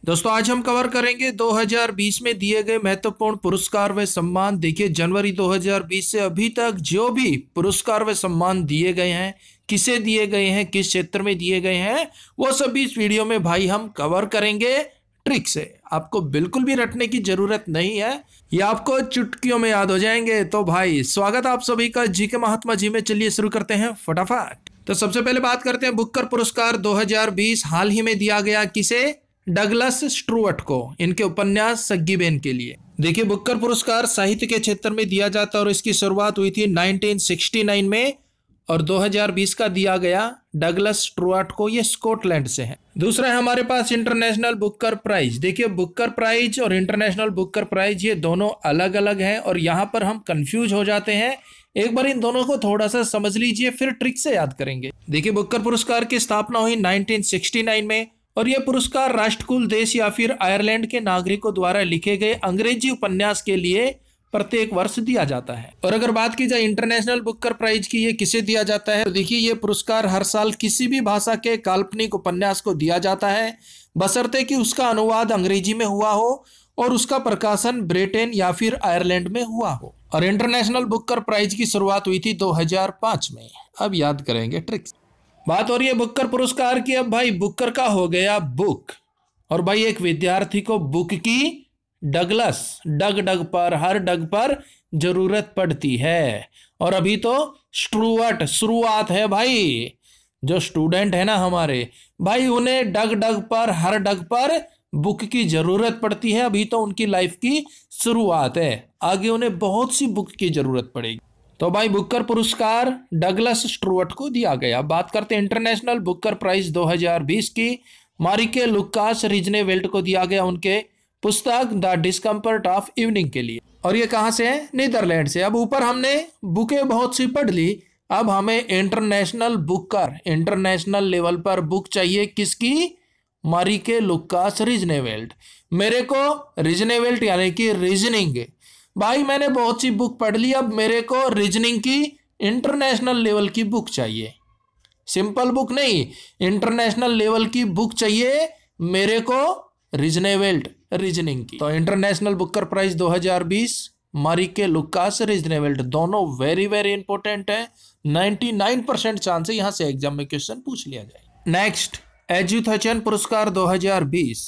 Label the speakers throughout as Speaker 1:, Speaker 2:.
Speaker 1: दोस्तों आज हम कवर करेंगे 2020 में दिए गए महत्वपूर्ण पुरस्कार व सम्मान। देखिए जनवरी 2020 से अभी तक जो भी पुरस्कार व सम्मान दिए गए हैं, किसे दिए गए हैं, किस क्षेत्र में दिए गए हैं, वो सभी इस वीडियो में भाई हम कवर करेंगे ट्रिक से। आपको बिल्कुल भी रटने की जरूरत नहीं है, ये आपको चुटकियों में याद हो जाएंगे। तो भाई स्वागत आप सभी का जी के महात्मा जी में। चलिए शुरू करते हैं फटाफट। तो सबसे पहले बात करते हैं बुकर पुरस्कार 2020 हाल ही में दिया गया किसे? डगलस स्टुअर्ट को, इनके उपन्यास सग्गी बेन के लिए। देखिए बुकर पुरस्कार साहित्य के क्षेत्र में दिया जाता है और इसकी शुरुआत हुई थी 1969 में और 2020 का दिया गया डगलस स्टुअर्ट को, ये स्कॉटलैंड से है। दूसरा है हमारे पास इंटरनेशनल बुकर प्राइज। देखिए बुकर प्राइज और इंटरनेशनल बुकर प्राइज ये दोनों अलग अलग हैं और यहाँ पर हम कंफ्यूज हो जाते हैं। एक बार इन दोनों को थोड़ा सा समझ लीजिए, फिर ट्रिक से याद करेंगे। देखिए बुकर पुरस्कार की स्थापना हुई 1969 में और यह पुरस्कार राष्ट्रकुल देश या फिर आयरलैंड के नागरिकों द्वारा लिखे गए अंग्रेजी उपन्यास के लिए प्रत्येक वर्ष दिया जाता है। और अगर बात की जाए इंटरनेशनल बुकर प्राइज की, ये किसे दिया जाता है? तो देखिए ये पुरस्कार हर साल किसी भी भाषा के काल्पनिक उपन्यास को दिया जाता है, बशर्ते कि उसका अनुवाद अंग्रेजी में हुआ हो और उसका प्रकाशन ब्रिटेन या फिर आयरलैंड में हुआ हो। और इंटरनेशनल बुकर प्राइज की शुरुआत हुई थी 2005 में। अब याद करेंगे ट्रिक्स। बात हो रही है बुकर पुरस्कार की। अब भाई बुकर का हो गया बुक, और भाई एक विद्यार्थी को बुक की डगलस डग डग पर, हर डग पर जरूरत पड़ती है। और अभी तो स्टुअर्ट शुरुआत है भाई, जो स्टूडेंट है ना हमारे भाई, उन्हें डग डग पर, हर डग पर बुक की जरूरत पड़ती है। अभी तो उनकी लाइफ की शुरुआत है, आगे उन्हें बहुत सी बुक की जरूरत पड़ेगी। तो भाई बुकर पुरस्कार डगलस स्टुअर्ट को दिया गया। बात करते हैं इंटरनेशनल बुकर प्राइज 2020 की। मारिके लुकास रिजनेवेल्ट को दिया गया उनके पुस्तक द डिस्कम्फर्ट ऑफ इवनिंग के लिए। और ये कहाँ से है? नीदरलैंड से। अब ऊपर हमने बुकें बहुत सी पढ़ ली, अब हमें इंटरनेशनल बुकर, इंटरनेशनल लेवल पर बुक चाहिए। किसकी? मारिके लुकास रिजनेवेल्ट। मेरे को रिजनेवेल्ट यानी कि रीजनिंग, भाई मैंने बहुत सी बुक पढ़ ली, अब मेरे को रीजनिंग की इंटरनेशनल लेवल की बुक चाहिए। सिंपल बुक नहीं, इंटरनेशनल लेवल की बुक चाहिए मेरे को, रीजनेवेल्ट रीजनिंग की। तो इंटरनेशनल बुकर प्राइज 2020 मारिके लुकास रिजनेवेल्ट, दोनों वेरी वेरी इंपॉर्टेंट है। 99% चांस है यहाँ से एग्जाम में क्वेश्चन पूछ लिया जाए। नेक्स्ट एजुथचन पुरस्कार 2020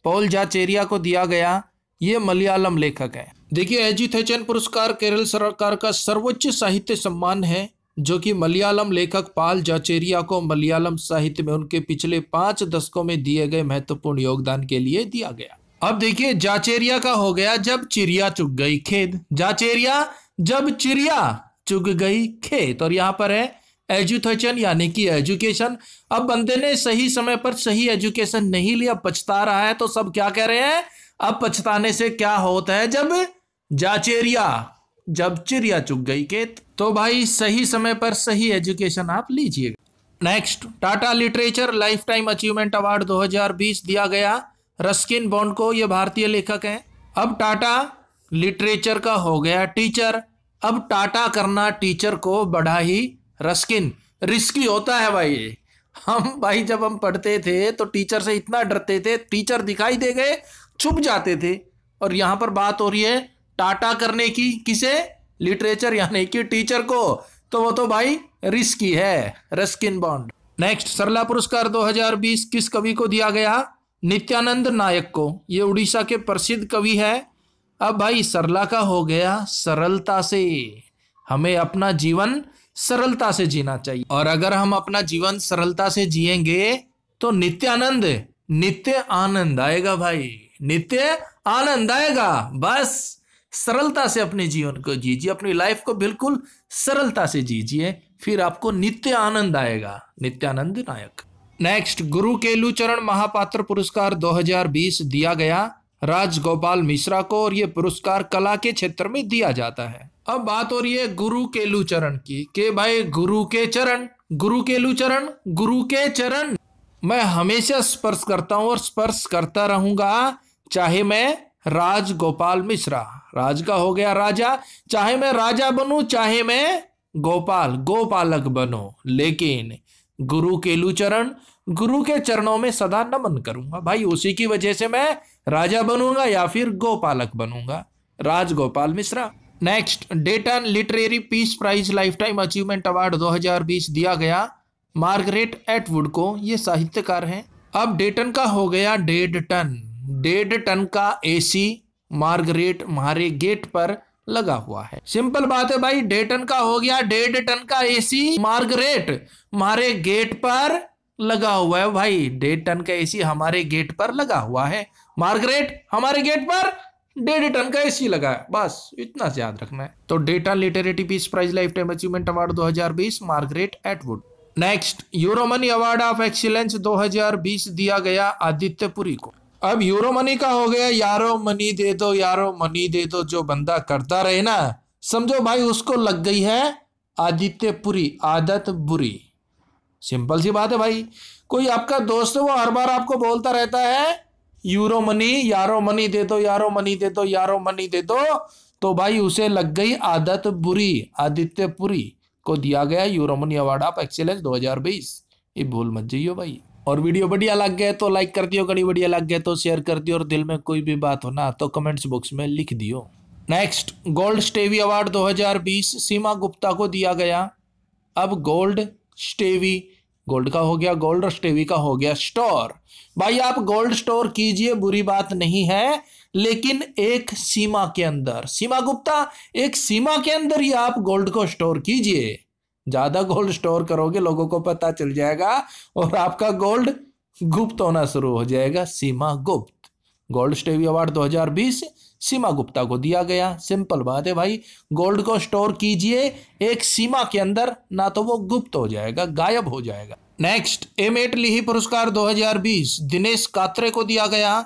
Speaker 1: पॉल जाचेरिया को दिया गया, ये मलयालम लेखक है। देखिए एजुथचन पुरस्कार केरल सरकार का सर्वोच्च साहित्य सम्मान है, जो कि मलयालम लेखक पॉल जाचेरिया को मलयालम साहित्य में उनके पिछले 5 दशकों में दिए गए महत्वपूर्ण योगदान के लिए दिया गया। अब देखिए जाचेरिया का हो गया जब चिड़िया चुग गई खेत, जाचेरिया जब चिड़िया चुग गई खेत। और यहाँ पर है एजुथचन यानी कि एजुकेशन। अब बंदे ने सही समय पर सही एजुकेशन नहीं लिया, पछता रहा है। तो सब क्या कह रहे हैं? अब पछताने से क्या होता है? जब जाचेरिया, जब चिड़िया चुग गई खेत। तो भाई सही समय पर सही एजुकेशन आप लीजिएगा। Next Tata literature life time achievement award 2020 दिया गया रस्किन बॉन्ड को, ये भारतीय लेखक हैं। अब टाटा लिटरेचर का हो गया टीचर। अब टाटा करना टीचर को बड़ा ही रस्किन, रिस्की होता है भाई। हम भाई जब हम पढ़ते थे तो टीचर से इतना डरते थे, टीचर दिखाई दे गए छुप जाते थे। और यहाँ पर बात हो रही है टाटा करने की, किसे? लिटरेचर यानी कि टीचर को, तो वो तो भाई रिस्की है, रस्किन बॉन्ड। नेक्स्ट सरला पुरस्कार 2020 किस कवि को दिया गया? नित्यानंद नायक को, ये उड़ीसा के प्रसिद्ध कवि है। अब भाई सरला का हो गया सरलता से, हमें अपना जीवन सरलता से जीना चाहिए। और अगर हम अपना जीवन सरलता से जिएंगे तो नित्यानंद, नित्य आनंद आएगा भाई, नित्य आनंद आएगा। बस सरलता से अपने जीवन को जीजिए, अपनी लाइफ को बिल्कुल सरलता से जीजिए, फिर आपको नित्य आनंद आएगा। नित्यानंद नायक। नेक्स्ट गुरु केलुचरण महापात्र पुरस्कार 2020 दिया गया राजगोपाल मिश्रा को, और यह पुरस्कार कला के क्षेत्र में दिया जाता है। अब बात हो रही है गुरु केलुचरण की, के भाई गुरु के चरण, गुरु केलुचरण, गुरु के चरण मैं हमेशा स्पर्श करता हूं और स्पर्श करता रहूंगा, चाहे मैं राजगोपाल मिश्रा, राज का हो गया राजा, चाहे मैं राजा बनूं चाहे मैं गोपाल, गोपालक बनो, लेकिन गुरु केलुचरण गुरु के चरणों में सदा नमन करूंगा। भाई उसी की वजह से मैं राजा बनूंगा या फिर गोपालक बनूंगा। Rajgopal Mishra. Next, Dayton literary peace prize lifetime achievement award 2020 दिया गया मार्गरेट एटवुड को। ये साहित्यकार हैं। अब डेटन का हो गया 1.5 टन। 1.5 टन का एसी मार्गरेट हमारे गेट पर लगा हुआ है। सिंपल बात है भाई, 1.5 टन का हो गया 1.5 टन का एसी मार्गरेट हमारे गेट पर लगा हुआ है। भाई 1.5 टन का एसी हमारे गेट पर लगा हुआ है। मार्गरेट हमारे गेट पर 1.5 टन का एसी लगा है। बस इतना से याद रखना है। तो Dayton literary peace prize lifetime achievement award 2020 Margaret Atwood. Next, Euromoney award of excellence 2020 दिया गया आदित्य पुरी को। अब यूरोमनी का हो गया यारो मनी दे दो, यारो मनी दे दो। जो बंदा करता रहे ना, समझो भाई उसको लग गई है आदित्य पुरी, आदत बुरी। सिंपल सी बात है भाई। कोई आपका दोस्त है, वो हर बार आपको बोलता रहता है यूरो मनी, यारो मनी दे दो, यारो मनी दे दो, यारो मनी दे दो, तो भाई उसे लग गई आदत बुरी। आदित्य पुरी को दिया गया यूरोमनी अवार्ड ऑफ एक्सीलेंस 2020। ये भूल मत जाइयो भाई। और वीडियो बढ़िया लग गया तो लाइक कर दियो, कड़ी बढ़िया लग गया तो शेयर कर दियो, और दिल में कोई भी बात हो ना तो कमेंट्स बॉक्स में लिख दियो। नेक्स्ट, गोल्ड स्टेवी अवार्ड 2020 सीमा गुप्ता को दिया गया। अब गोल्ड स्टेवी, गोल्ड का हो गया गोल्ड और स्टेवी का हो गया स्टोर। भाई आप गोल्ड स्टोर कीजिए, बुरी बात नहीं है, लेकिन एक सीमा के अंदर। सीमा गुप्ता, एक सीमा के अंदर ही आप गोल्ड को स्टोर कीजिए। ज्यादा गोल्ड स्टोर करोगे लोगों को पता चल जाएगा और आपका गोल्ड गुप्त होना शुरू हो जाएगा। सीमा गुप्त। गोल्ड स्टेवी अवार्ड 2020 सीमा गुप्ता को दिया गया। सिंपल बात है भाई, गोल्ड को स्टोर कीजिए एक सीमा के अंदर, ना तो वो गुप्त हो जाएगा, गायब हो जाएगा। नेक्स्ट, एमेट लीही पुरस्कार 2020 दिनेश कात्रे को दिया गया।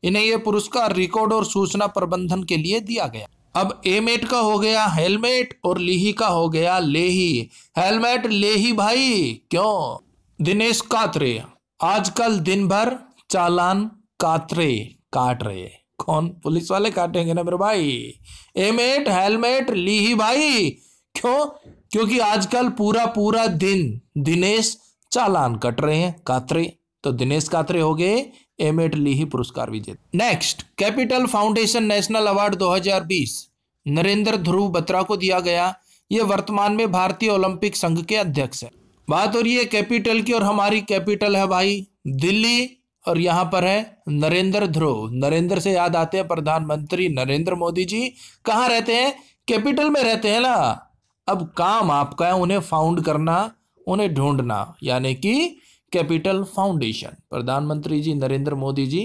Speaker 1: इन्हें यह पुरस्कार रिकॉर्ड और सूचना प्रबंधन के लिए दिया गया। अब एमेट का हो गया हेलमेट और लीही का हो गया लेही। हेलमेट लेही भाई क्यों? दिनेश कात्रे आजकल दिन भर चालान कात्रे काट रहे। कौन? पुलिस वाले काटेंगे ना मेरे भाई। एमेट हेलमेट लीही भाई क्यों? क्योंकि आजकल पूरा पूरा दिन दिनेश चालान कट रहे हैं, कात्रे। तो दिनेश कात्रे हो गए एमेट लीही पुरस्कार विजेता। Next, capital foundation national award 2020 Narendra Dhruv Batra को दिया गया। ये वर्तमान में भारतीय ओलंपिक संघ के अध्यक्ष है। बात हो रही है कैपिटल की, और हमारी कैपिटल है भाई दिल्ली, और यहाँ पर है नरेंद्र ध्रुव। नरेंद्र से याद आते हैं प्रधानमंत्री नरेंद्र मोदी जी। कहाँ रहते हैं? कैपिटल में रहते हैं ना। अब काम आपका है उन्हें फाउंड करना, उन्हें ढूंढना, यानी कि कैपिटल फाउंडेशन। प्रधानमंत्री जी नरेंद्र मोदी जी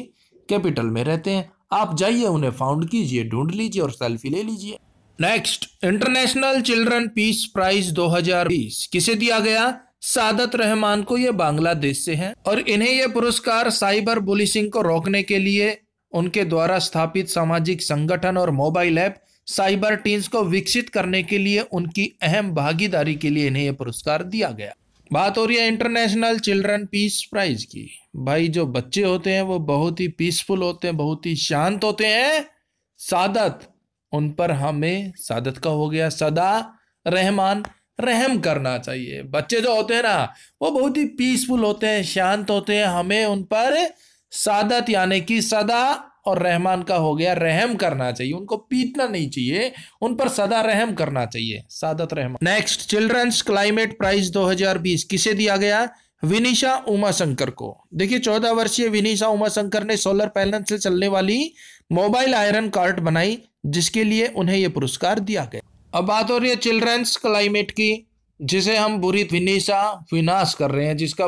Speaker 1: कैपिटल में रहते हैं। आप जाइए उन्हें फाउंड कीजिए, ढूंढ लीजिए और सेल्फी ले लीजिए। Next, international children peace prize 2020 किसे दिया गया? सादत रहमान को। ये बांग्लादेश से हैं और इन्हें यह पुरस्कार साइबर बुलिंग को रोकने के लिए उनके द्वारा स्थापित सामाजिक संगठन और मोबाइल ऐप साइबर टीन्स को विकसित करने के लिए उनकी अहम भागीदारी के लिए इन्हें यह पुरस्कार दिया गया। बात हो रही है इंटरनेशनल चिल्ड्रन पीस प्राइज की। भाई जो बच्चे होते हैं वो बहुत ही पीसफुल होते हैं, बहुत ही शांत होते हैं। सादत, उन पर हमें, सादत का हो गया सदा रहमान, रहम करना चाहिए। बच्चे जो होते हैं ना वो बहुत ही पीसफुल होते हैं, शांत होते हैं। हमें उन पर सादत यानी कि सदा, और रहमान का हो गया रहम करना चाहिए। उनको पीटना नहीं चाहिए, उन पर सदा रहम करना चाहिए। Saadat Rahman. Next, children's climate prize 2020 किसे दिया गया? विनीशा उमाशंकर को। देखिए 14 वर्षीय विनीशा उमाशंकर ने सोलर पैनल से चलने वाली मोबाइल आयरन कार्ट बनाई, जिसके लिए उन्हें यह पुरस्कार दिया गया। अब बात हो रही है चिल्ड्रंस क्लाइमेट की, जिसे हम बुरी विनीशा विनाश कर रहे हैं, जिसका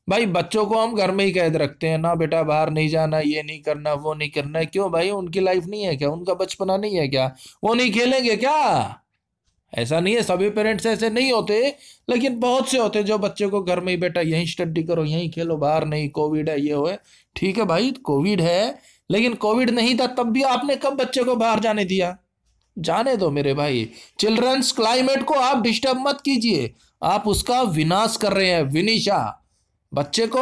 Speaker 1: भाई बच्चों को हम घर में ही कैद रखते हैं ना। बेटा बाहर नहीं जाना, ये नहीं करना, वो नहीं करना। क्यों भाई? उनकी लाइफ नहीं है क्या? उनका बचपना नहीं है क्या? वो नहीं खेलेंगे क्या? ऐसा नहीं है, सभी पेरेंट्स ऐसे नहीं होते, लेकिन बहुत से होते जो बच्चे को घर में ही, बेटा यहीं स्टडी करो, यहीं खेलो, बाहर नहीं, कोविड है, ये हो। ठीक है भाई, कोविड है, लेकिन कोविड नहीं था तब भी आपने कब बच्चे को बाहर जाने दिया? जाने दो मेरे भाई। चिल्ड्रंस क्लाइमेट को आप डिस्टर्ब मत कीजिए, आप उसका विनाश कर रहे हैं। विनीशा, बच्चे को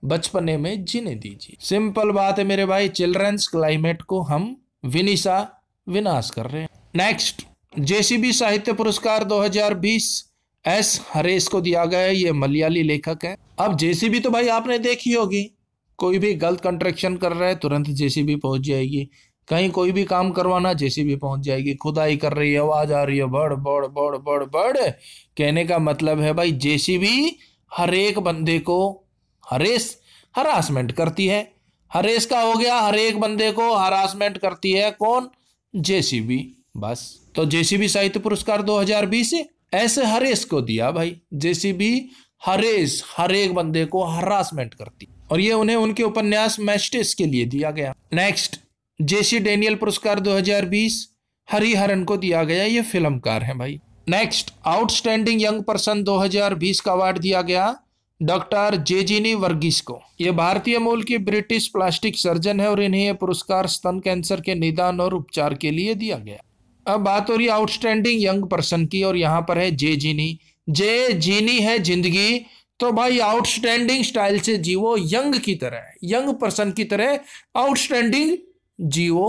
Speaker 1: बचपने में जीने दीजिए। सिंपल बात है मेरे भाई, चिल्ड्रंस क्लाइमेट को हम विनीशा विनाश कर रहे हैं। नेक्स्ट, जेसीबी साहित्य पुरस्कार 2020 एस हरेश को दिया गया है, ये मलयाली लेखक है। अब जेसीबी तो भाई आपने देखी होगी, कोई भी गलत कंस्ट्रक्शन कर रहा है तुरंत जेसीबी पहुंच जाएगी, कहीं कोई भी काम करवाना जेसीबी पहुंच जाएगी, खुदाई कर रही है आवाज आ रही है बड़ बड़ बड़ बड़ बड़, कहने का मतलब है भाई जेसीबी हर एक बंदे को हरासमेंट करती है। हरेश का हो गया, हर एक बंदे को हरासमेंट करती है कौन? जेसीबी। बस, तो जेसीबी साहित्य पुरस्कार 2020 ऐसे हरेश को दिया भाई। जेसीबी हरेश हर एक बंदे को हरासमेंट करती, और ये उन्हें उनके उपन्यास मैस्टिस के लिए दिया गया। नेक्स्ट, जेसी डेनियल पुरस्कार 2020 हरिहरन को दिया गया, ये फिल्मकार है भाई। नेक्स्ट, आउटस्टैंडिंग यंग पर्सन 2020 का अवार्ड दिया गया डॉक्टर जेजिनी वर्गीस को। ये भारतीय मूल की ब्रिटिश प्लास्टिक सर्जन है और इन्हें यह पुरस्कार स्तन कैंसर के निदान और उपचार के लिए दिया गया। अब बात हो रही है आउटस्टैंडिंग यंग पर्सन की, और यहां पर है जे जीनी है जिंदगी, तो भाई आउटस्टैंडिंग स्टाइल से जीवो, यंग की तरह, यंग पर्सन की तरह आउटस्टैंडिंग जीवो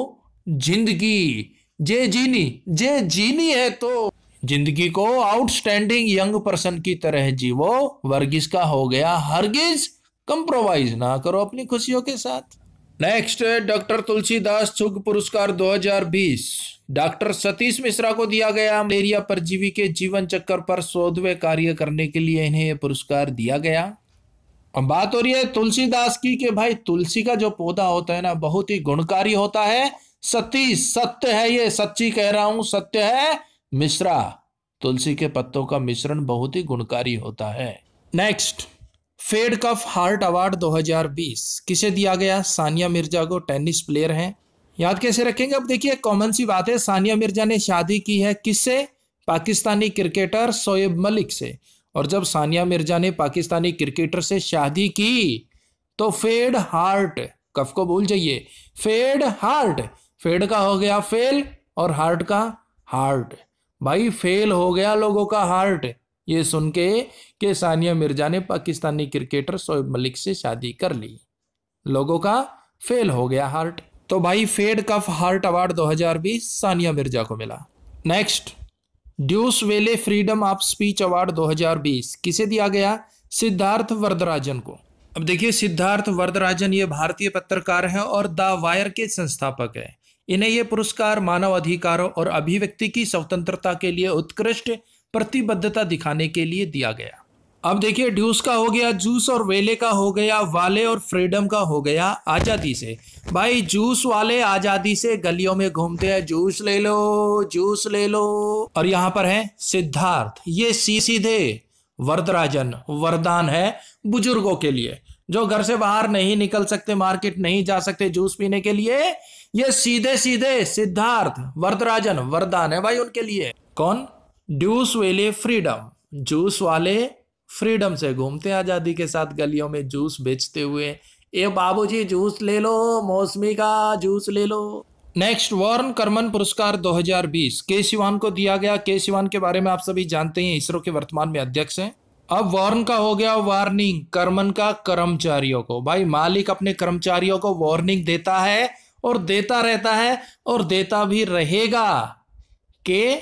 Speaker 1: जिंदगी। जे जीनी है तो जिंदगी को आउटस्टैंडिंग यंग पर्सन की तरह जीवो। वर्गीस का हो गया हरगिज कंप्रोमाइज ना करो अपनी खुशियों के साथ। नेक्स्ट, डॉक्टर तुलसीदास चुग पुरस्कार 2020 डॉक्टर सतीश मिश्रा को दिया गया। मलेरिया परजीवी के जीवन चक्र पर शोध व कार्य करने के लिए इन्हें यह पुरस्कार दिया गया। अब बात हो रही है तुलसीदास की कि भाई तुलसी का जो पौधा होता है ना बहुत ही गुणकारी होता है। सतीश, सत्य है, ये सच्ची कह रहा हूं, सत्य है। मिश्रा, तुलसी के पत्तों का मिश्रण बहुत ही गुणकारी होता है। Next, Fed Cup heart award 2020 किसे दिया गया? सानिया मिर्जा को, टेनिस प्लेयर हैं। याद कैसे रखेंगे? अब देखिए कॉमन सी बात है, सानिया मिर्जा ने शादी की है किससे? पाकिस्तानी क्रिकेटर शोएब मलिक से। और जब सानिया मिर्जा ने पाकिस्तानी क्रिकेटर से शादी की तो फेड हार्ट, कफ को भूल जाइए, फेड हार्ट, फेड का हो गया फेल और हार्ट का हार्ट। भाई फेल हो गया लोगों का हार्ट ये सुन के कि सानिया मिर्जा ने पाकिस्तानी क्रिकेटर शोएब मलिक से शादी कर ली, लोगों का फेल हो गया हार्ट। तो भाई Fed Cup heart award 2020 Sania Mirza को मिला। नेक्स्ट, ड्यूस वेले फ्रीडम ऑफ स्पीच अवार्ड 2020 किसे दिया गया? सिद्धार्थ वरदराजन को। अब देखिए सिद्धार्थ वरदराजन ये भारतीय पत्रकार हैं और द वायर के संस्थापक है। इन्हें यह पुरस्कार मानव अधिकारों और अभिव्यक्ति की स्वतंत्रता के लिए उत्कृष्ट प्रतिबद्धता दिखाने के लिए दिया गया। अब देखिए ड्यूस का हो गया जूस और वेले का हो गया वाले और फ्रीडम का हो गया आजादी से। भाई जूस वाले आजादी से गलियों में घूमते हैं, जूस ले लो जूस ले लो। और यहां पर है सिद्धार्थ, ये सीधे वरदराजन वरदान है बुजुर्गों के लिए जो घर से बाहर नहीं निकल सकते, मार्केट नहीं जा सकते जूस पीने के लिए। ये सीधे सिद्धार्थ वरदराजन वरदान है भाई उनके लिए। कौन? ड्यूस वेले फ्रीडम, जूस वाले फ्रीडम से घूमते हैं आजादी के साथ गलियों में जूस बेचते हुए। ए बाबूजी जूस ले लो, मौसमी का जूस ले लो। नेक्स्ट, वॉर्न करमन पुरस्कार 2020 के सिवान को दिया गया। के सिवान के बारे में आप सभी जानते हैं, इसरो के वर्तमान में अध्यक्ष हैं। अब वॉर्न का हो गया वार्निंग, करमन का कर्मचारियों को। भाई मालिक अपने कर्मचारियों को वार्निंग देता है और देता रहता है और देता भी रहेगा के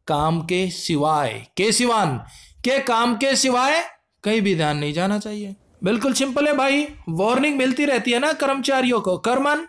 Speaker 1: काम के सिवाय, के सिवान के काम के सिवाय कहीं भी ध्यान नहीं जाना चाहिए। बिल्कुल सिंपल है भाई, वार्निंग मिलती रहती है ना कर्मचारियों को, करमन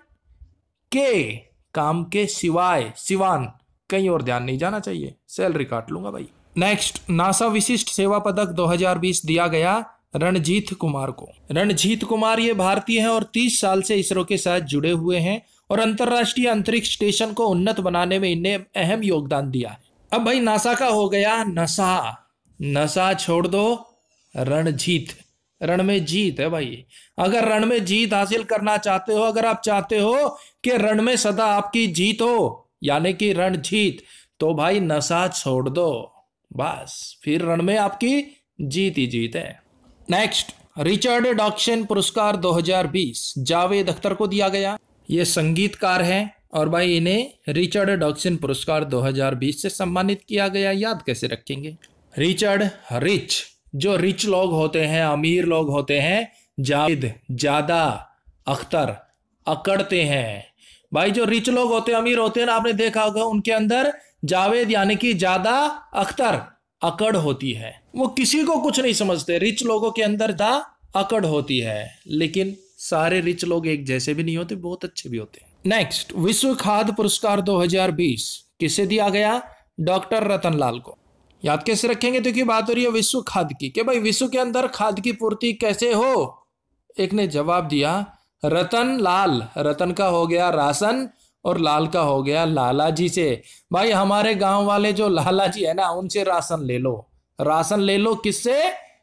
Speaker 1: के काम के सिवाय, सिवान कहीं और ध्यान नहीं जाना चाहिए, सैलरी काट लूंगा भाई। नेक्स्ट, नासा विशिष्ट सेवा पदक 2020 दिया गया रणजीत कुमार को। रणजीत कुमार ये भारतीय हैं और 30 साल से इसरो के साथ जुड़े हुए हैं और अंतरराष्ट्रीय अंतरिक्ष स्टेशन को उन्नत बनाने में इन्हें अहम योगदान दिया है। अब भाई नासा का हो गया नशा, नशा छोड़ दो, रणजीत, रण में जीत है भाई। अगर रण में जीत हासिल करना चाहते हो, अगर आप चाहते हो कि रण में सदा आपकी जीत हो यानी कि रणजीत, तो भाई नशा छोड़ दो, बस फिर रण में आपकी जीत ही जीत है। नेक्स्ट, रिचर्ड डॉक्सन पुरस्कार 2020 जावेद अख्तर को दिया गया। ये संगीतकार हैं और भाई इन्हें रिचर्ड डॉक्सन पुरस्कार 2020 से सम्मानित किया गया। याद कैसे रखेंगे? रिचर्ड, रिच, जो रिच लोग होते हैं, अमीर लोग होते हैं, जावेद ज्यादा, अख्तर अकड़ते हैं। भाई जो रिच लोग होते हैं, अमीर होते हैं ना, आपने देखा होगा उनके अंदर जावेद यानी कि ज्यादा, अख्तर अकड़ होती है। वो किसी को कुछ नहीं समझते। रिच लोगों के अंदर द अकड़ होती है, लेकिन सारे रिच लोग एक जैसे भी नहीं होते, बहुत अच्छे भी होते हैं। नेक्स्ट, विश्व खाद्य पुरस्कार 2020 किसे दिया गया? डॉक्टर रतनलाल को। याद कैसे रखेंगे? तो की बात हो रही है विश्व खाद्य की, कि भाई विश्व के अंदर खाद्य की पूर्ति कैसे हो? एक ने जवाब दिया रतन लाल। रतन का हो गया राशन और लाल का हो गया लाला जी से। भाई हमारे गांव वाले जो लाला जी है ना, उनसे राशन ले लो। राशन ले लो किससे?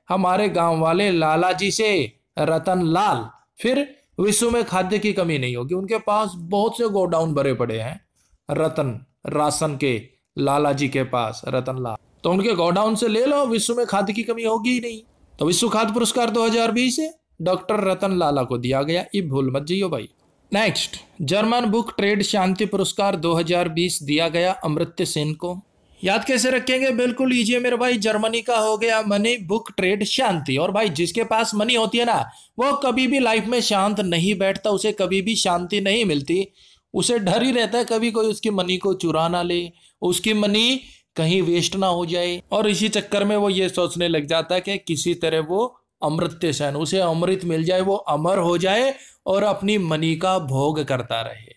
Speaker 1: हमारे गांव वाले लाला जी से, रतन लाल। फिर विश्व में खाद्य की कमी नहीं होगी। उनके पास बहुत से गोडाउन भरे पड़े हैं रतन राशन के, लाला जी के पास रतन लाल। तो उनके गोडाउन से ले लो, विश्व में खाद्य की कमी होगी ही नहीं। तो विश्व खाद्य पुरस्कार 2020 से डॉक्टर रतन लाला को दिया गया, ये भूल मत जाइयो भाई। नेक्स्ट, जर्मन बुक ट्रेड शांति पुरस्कार 2020 दिया गया अमर्त्य सेन को। याद कैसे रखेंगे? बिल्कुल इजी है मेरे भाई। जर्मनी का हो गया मनी, बुक ट्रेड शांति। और भाई जिसके पास मनी होती है ना, वो कभी भी लाइफ में शांत नहीं बैठता, उसे कभी भी शांति नहीं मिलती। उसे डर ही रहता है कभी कोई उसकी मनी को चुरा ना ले, उसकी मनी कहीं वेस्ट ना हो जाए। और इसी चक्कर में वो ये सोचने लग जाता है कि किसी तरह वो अमर्त्य सेन, उसे अमृत मिल जाए, वो अमर हो जाए और अपनी मनी का भोग करता रहे।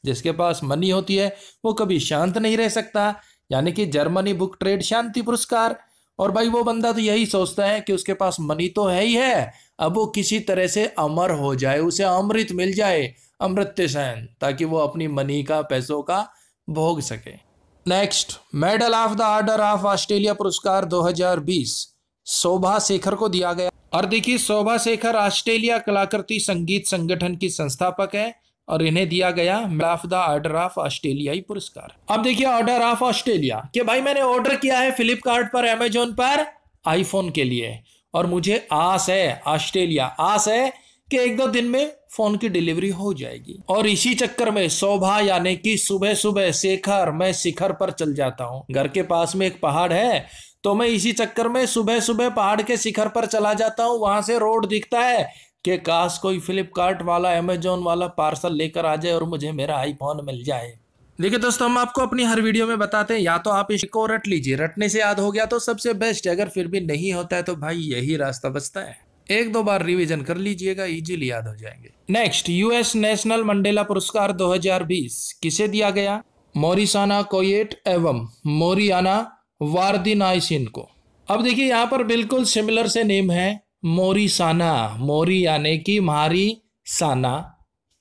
Speaker 1: जिसके पास मनी होती है वो कभी शांत नहीं रह सकता, यानी कि जर्मनी बुक ट्रेड शांति पुरस्कार। और भाई वो बंदा तो यही सोचता है कि उसके पास मनी तो है ही है, अब वो किसी तरह से अमर हो जाए, उसे अमृत मिल जाए, अमृत्य सेन, ताकि वो अपनी मनी का, पैसों का भोग सके। Next, medal of the order of Australia पुरस्कार 2020 शोभा शेखर को दिया गया। और देखिए शोभा शेखर ऑस्ट्रेलिया कलाकृति संगीत संगठन की संस्थापक है और इन्हें दिया गया medal of the order of ऑस्ट्रेलियाई पुरस्कार। अब देखिए ऑर्डर ऑफ ऑस्ट्रेलिया कि भाई मैंने ऑर्डर किया है फ्लिपकार्ट पर, अमेजोन पर आईफोन के लिए, और मुझे आस है, ऑस्ट्रेलिया आस है कि 1-2 दिन में फोन की डिलीवरी हो जाएगी। और इसी चक्कर में शोभा यानी कि सुबह सुबह शेखर, मैं शिखर पर चल जाता हूँ। घर के पास में एक पहाड़ है, तो मैं इसी चक्कर में सुबह सुबह पहाड़ के शिखर पर चला जाता हूँ। वहां से रोड दिखता है कि काश कोई फ्लिपकार्ट वाला, अमेजोन वाला पार्सल लेकर आ जाए और मुझे मेरा आईफोन मिल जाए। देखिए दोस्तों, हम आपको अपनी हर वीडियो में बताते हैं, या तो आप इसको रट लीजिए, रटने से याद हो गया तो सबसे बेस्ट, अगर फिर भी नहीं होता है तो भाई यही रास्ता बचता है, 1-2 बार रिवीजन कर लीजिएगा, इजीली याद हो जाएंगे। नेक्स्ट, यूएस नेशनल मंडेला पुरस्कार 2020 किसे दिया गया? मोरिसाना कोयेट एवं मोरियाना वार्दिनाइसिन को। अब देखिए यहाँ पर बिल्कुल सिमिलर से नेम है, मोरिसाना, मोरी यानी कि मारी साना,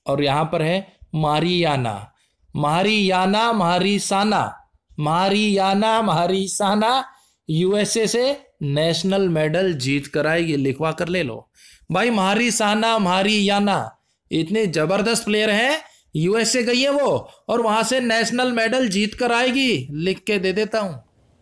Speaker 1: और यहाँ पर है मारियाना, मारियाना मारिसाना, मारियाना मारिसाना। यूएसए से नेशनल मेडल जीत कर आएगी, लिखवा कर ले लो भाई। मारिसाना मारियाना इतने जबरदस्त प्लेयर हैं, यूएसए गई है वो और वहां से नेशनल मेडल जीत कर आएगी, लिख के दे देता हूं।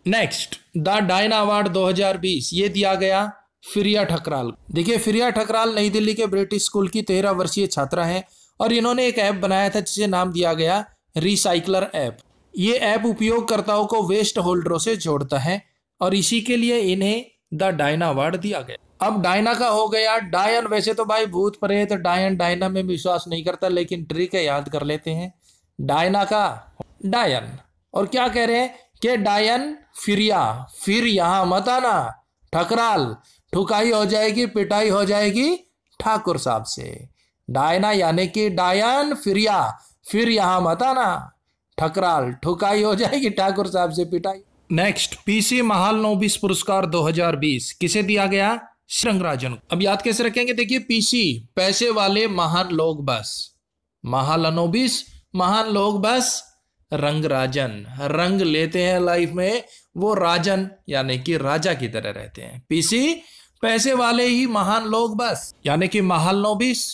Speaker 1: नेक्स्ट, द डायना अवार्ड 2020 ये दिया गया फिरिया ठकराल। देखिए फिरिया ठकराल नई दिल्ली के ब्रिटिश स्कूल की 13 वर्षीय छात्रा है और इन्होंने एक ऐप बनाया था जिसे नाम दिया गया रिसाइकलर ऐप। ये ऐप उपयोगकर्ताओं को वेस्ट होल्डरों से जोड़ता है और इसी के लिए इन्हें द डायना अवार्ड दिया गया। अब डायना का हो गया डायन। वैसे तो भाई भूत प्रेत डायन डायना में विश्वास नहीं करता, लेकिन ट्रिक है, याद कर लेते हैं। डायना का डायन, और क्या कह रहे हैं कि डायन फिरिया, फिर यहां मत आना, ठकराल, ठुकाई हो जाएगी, पिटाई हो जाएगी ठाकुर साहब से। डायना यानी कि डायन फिरिया, फिर यहां मत आना, ठकराल, ठुकाई हो जाएगी ठाकुर साहब से, पिटाई। नेक्स्ट, पीसी महालनोबिस पुरस्कार 2020 किसे दिया गया? रंगराजन। अब याद कैसे रखेंगे? देखिए पीसी पैसे वाले महान लोग बस, महालनोबिस महान लोग बस, रंगराजन रंग लेते हैं लाइफ में, वो राजन यानी कि राजा की तरह रहते हैं। पीसी पैसे वाले ही महान लोग बस, यानी कि महालनोबिस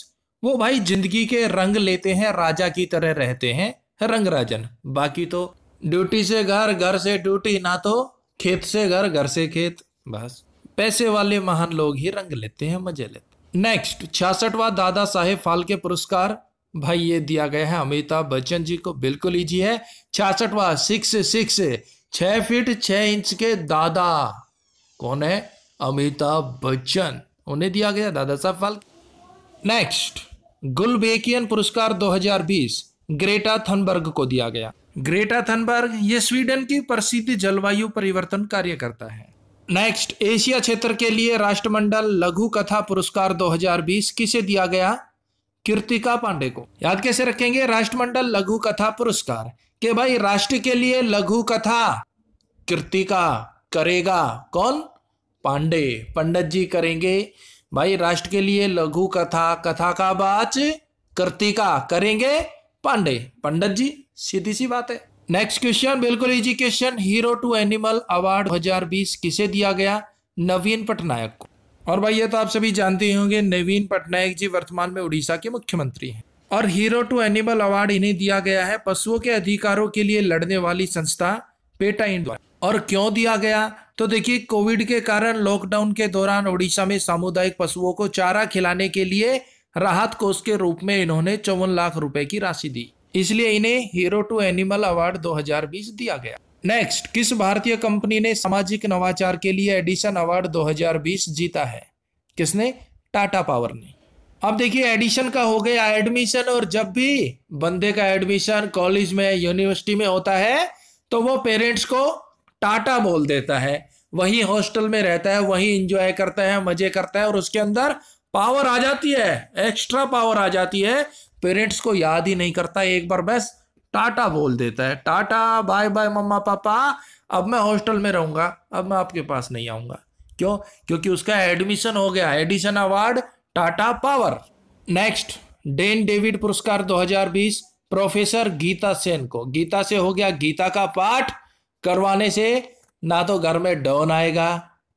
Speaker 1: वो भाई जिंदगी के रंग लेते हैं, राजा की तरह रहते हैं, रंगराजन। बाकी तो ड्यूटी से घर, घर से ड्यूटी, ना तो खेत से घर, घर से खेत, बस पैसे वाले महान लोग ही रंग लेते हैं, मजे लेते। नेक्स्ट, 66वां दादा साहेब फाल्के पुरस्कार भाई ये दिया गया है अमिताभ बच्चन जी को। बिल्कुल इजी है, 66वां 6 फीट 6 इंच के दादा कौन है? अमिताभ बच्चन, उन्हें दिया गया दादा साहब फाल्के। नेक्स्ट, गुलबेकियन पुरस्कार 2020 ग्रेटा थनबर्ग को दिया गया। ग्रेटा थनबर्ग ये स्वीडन की प्रसिद्ध जलवायु परिवर्तन कार्यकर्ता है। नेक्स्ट, एशिया क्षेत्र के लिए राष्ट्रमंडल लघु कथा पुरस्कार 2020 किसे दिया गया? कृतिका पांडे को। याद कैसे रखेंगे? राष्ट्रमंडल लघु कथा पुरस्कार के भाई राष्ट्र के लिए लघु कथा कृतिका करेगा कौन? पांडे, पंडित जी करेंगे भाई राष्ट्र के लिए लघु कथा, कथा का बाच कृतिका करेंगे पांडे, पंडित जी, सीधी सी बात है। नेक्स्ट क्वेश्चन बिल्कुल easy question, hero to animal award 2020 किसे दिया गया? नवीन पटनायक को। और भाई ये तो आप सभी जानते होंगे, नवीन पटनायक जी वर्तमान में उड़ीसा के मुख्यमंत्री हैं। और हीरो टू एनिमल अवार्ड इन्हें दिया गया है पशुओं के अधिकारों के लिए लड़ने वाली संस्था पेटा इंडिया। और क्यों दिया गया? तो देखिए, कोविड के कारण लॉकडाउन के दौरान उड़ीसा में सामुदायिक पशुओं को चारा खिलाने के लिए राहत कोष के रूप में इन्होंने 54 लाख रुपए की राशि दी, इसलिए इन्हें हीरो टू एनिमल अवार्ड 2020 दिया गया। नेक्स्ट, किस भारतीय कंपनी ने सामाजिक नवाचार के लिए एडिशन अवार्ड 2020 जीता है? किसने? टाटा पावर ने। अब देखिए, एडिशन का हो गया एडमिशन, और जब भी बंदे का एडमिशन कॉलेज में यूनिवर्सिटी में होता है तो वो पेरेंट्स को टाटा बोल देता है, वही हॉस्टल में रहता है, वही एंजॉय करता है, मजे करता है, और उसके अंदर पावर आ जाती है, एक्स्ट्रा पावर आ जाती है, पेरेंट्स को याद ही नहीं करता, एक बार बस टाटा बोल देता है, टाटा बाय बाय मम्मा पापा, अब मैं हॉस्टल में रहूंगा, अब मैं आपके पास नहीं आऊंगा। क्यों? क्योंकि उसका एडमिशन हो गया, addition award Tata power. Next, Dan David पुरस्कार 2020 प्रोफेसर गीता सेन को। गीता से हो गया, गीता का पाठ करवाने से ना तो घर में डॉन आएगा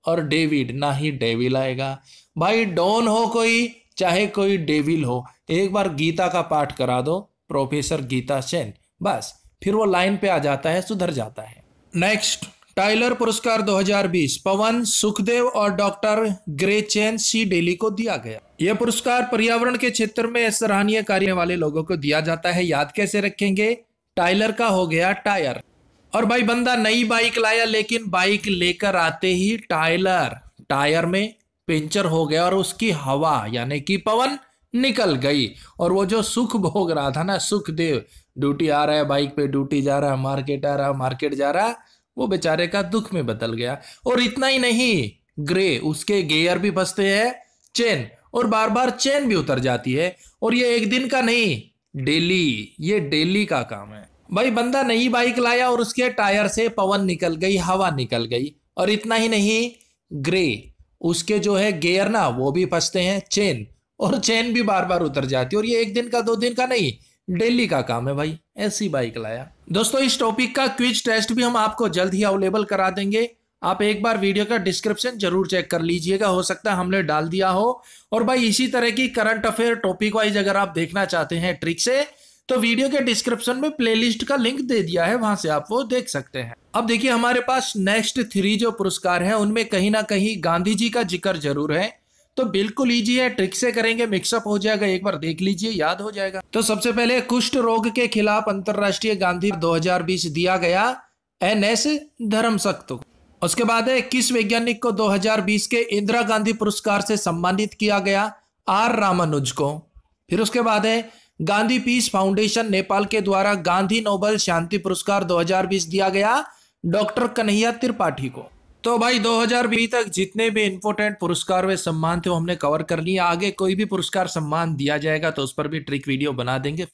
Speaker 1: और डेविड ना ही डेविल आएगा। भाई डॉन हो कोई चाहे कोई डेविल हो, एक बार गीता का पाठ करा दो प्रोफेसर गीता सेन, बस फिर वो लाइन पे आ जाता है, सुधर जाता है। नेक्स्ट, टाइलर पुरस्कार 2020 पवन सुखदेव और डॉक्टर ग्रेचेन सी डेली को दिया गया। यह पुरस्कार पर्यावरण के क्षेत्र में सराहनीय कार्य वाले लोगों को दिया जाता है। याद कैसे रखेंगे? टाइलर का हो गया टायर। और भाई बंदा नई बाइक लाया, लेकिन बाइक लेकर आते ही टायर में पंचर हो गया और उसकी हवा यानी कि पवन निकल गई, और वो जो सुख भोग रहा था ना, सुखदेव, ड्यूटी आ रहा है बाइक पे, ड्यूटी जा रहा है, मार्केट आ रहा है, मार्केट जा रहा है, वो बेचारे का दुख में बदल गया। और इतना ही नहीं, ग्रे उसके गियर भी फंसते हैं, चेन, और बार बार चेन भी उतर जाती है, और ये एक दिन का नहीं, डेली, ये डेली का काम है। भाई बंदा नई बाइक लाया और उसके टायर से पवन निकल गई, हवा निकल गई, और इतना ही नहीं, ग्रे उसके जो है गियर ना वो भी फंसते हैं, चेन, और चेन भी बार बार उतर जाती है, और ये एक दिन का 2 दिन का नहीं, डेली का काम है भाई, ऐसी बाइक लाया। दोस्तों इस टॉपिक का क्विज टेस्ट भी हम आपको जल्द ही अवेलेबल करा देंगे, आप एक बार वीडियो का डिस्क्रिप्शन जरूर चेक कर लीजिएगा, हो सकता है हमने डाल दिया हो। और भाई इसी तरह की करंट अफेयर टॉपिक वाइज अगर आप देखना चाहते हैं ट्रिक से, तो वीडियो के डिस्क्रिप्शन में प्लेलिस्ट का लिंक दे दिया है, वहां से आप वो देख सकते हैं। अब देखिए, हमारे पास नेक्स्ट 3 जो पुरस्कार हैं उनमें कहीं ना कहीं गांधी जी का जिक्र जरूर है, तो बिल्कुल इजी है, ट्रिक से करेंगे मिक्सअप हो जाएगा, एक बार देख लीजिए, याद हो जाएगा। तो सबसे पहले कुष्ठ रोग के खिलाफ अंतरराष्ट्रीय गांधी 2020 दिया गया NS धर्मसक्त को। उसके बाद है, किस वैज्ञानिक को 2020 के इंदिरा गांधी पुरस्कार से सम्मानित किया गया? R रामानुज को। फिर उसके बाद है, गांधी पीस फाउंडेशन नेपाल के द्वारा गांधी नोबेल शांति पुरस्कार 2020 दिया गया डॉक्टर कन्हैया त्रिपाठी को। तो भाई 2020 तक जितने भी इंपोर्टेंट पुरस्कार व सम्मान थे वो हमने कवर कर लिए। आगे कोई भी पुरस्कार सम्मान दिया जाएगा तो उस पर भी ट्रिक वीडियो बना देंगे।